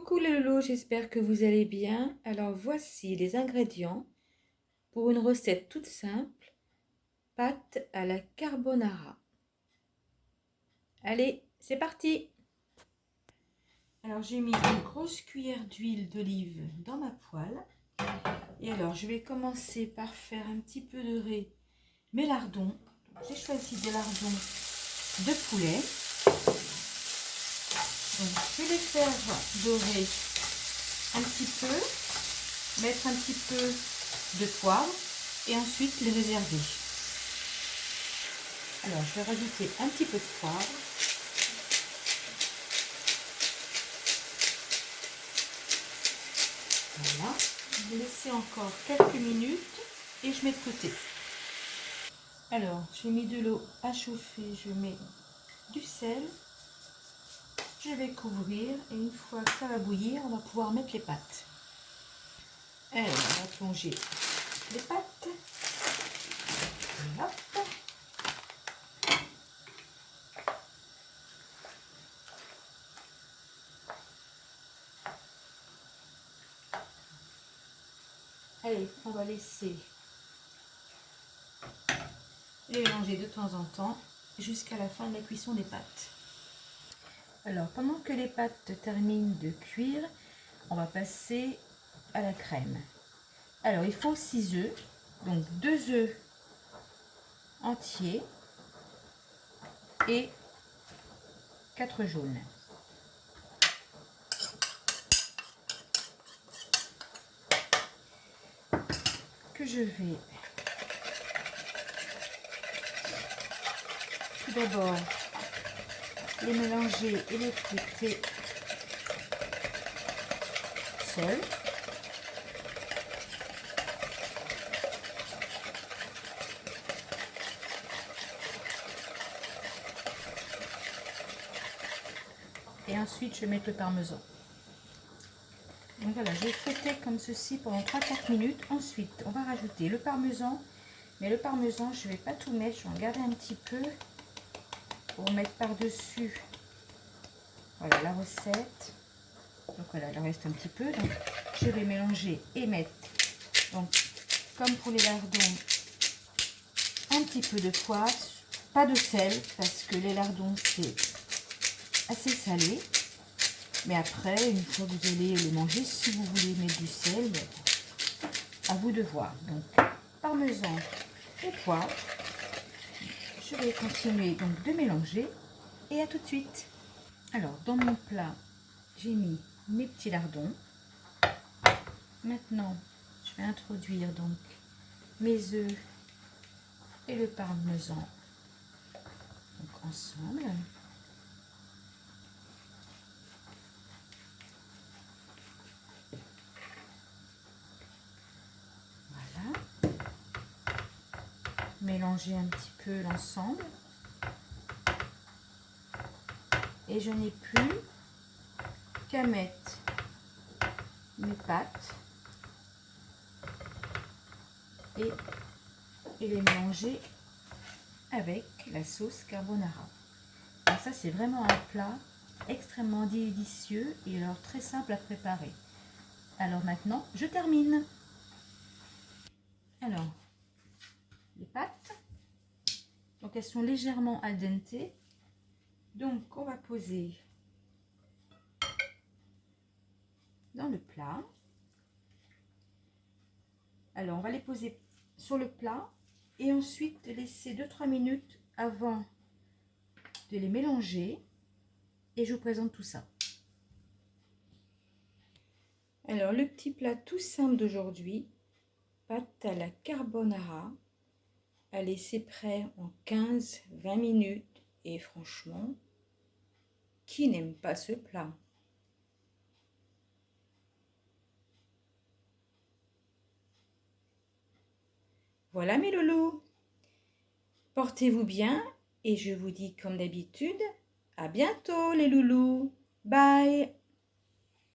Coucou les loulous, j'espère que vous allez bien. Alors voici les ingrédients pour une recette toute simple, pâte à la carbonara. Allez, c'est parti! Alors j'ai mis une grosse cuillère d'huile d'olive dans ma poêle. Et alors je vais commencer par faire un petit peu dorer mes lardons. J'ai choisi des lardons de poulet. Donc, je vais les faire dorer un petit peu, mettre un petit peu de poivre et ensuite les réserver. Alors je vais rajouter un petit peu de poivre. Voilà, je vais laisser encore quelques minutes et je mets de côté. Alors j'ai mis de l'eau à chauffer, je mets du sel. Je vais couvrir et une fois que ça va bouillir, on va pouvoir mettre les pâtes. Alors, on va plonger les pâtes. Hop. Allez, on va laisser les mélanger de temps en temps jusqu'à la fin de la cuisson des pâtes. Alors, pendant que les pâtes terminent de cuire, on va passer à la crème. Alors, il faut 6 œufs, donc 2 œufs entiers et 4 jaunes. Que je vais tout d'abord les mélanger et les fouetter seuls. Et ensuite, je vais mettre le parmesan. Donc voilà, je vais fouetter comme ceci pendant 3-4 minutes. Ensuite, on va rajouter le parmesan. Mais le parmesan, je ne vais pas tout mettre, je vais en garder un petit peu pour mettre par-dessus. Voilà la recette. Donc voilà, il en reste un petit peu. Donc je vais mélanger et mettre, donc comme pour les lardons, un petit peu de poivre, pas de sel parce que les lardons c'est assez salé. Mais après, une fois que vous allez les manger, si vous voulez mettre du sel, à vous de voir. Donc parmesan et poivre. Je vais continuer donc de mélanger et à tout de suite. Alors dans mon plat, j'ai mis mes petits lardons. Maintenant, je vais introduire donc mes œufs et le parmesan donc ensemble. Voilà. Mélanger un petit peu l'ensemble. Et je n'ai plus qu'à mettre mes pâtes et les mélanger avec la sauce carbonara. Alors ça, c'est vraiment un plat extrêmement délicieux et alors très simple à préparer. Alors maintenant, je termine. Alors, les pâtes, donc elles sont légèrement al dente. Donc on va poser dans le plat. Alors on va les poser sur le plat et ensuite laisser 2-3 minutes avant de les mélanger et je vous présente tout ça. Alors le petit plat tout simple d'aujourd'hui, pâte à la carbonara. Allez, c'est prêt en 15-20 minutes et franchement, qui n'aime pas ce plat? Voilà mes loulous, portez-vous bien et je vous dis comme d'habitude, à bientôt les loulous, bye!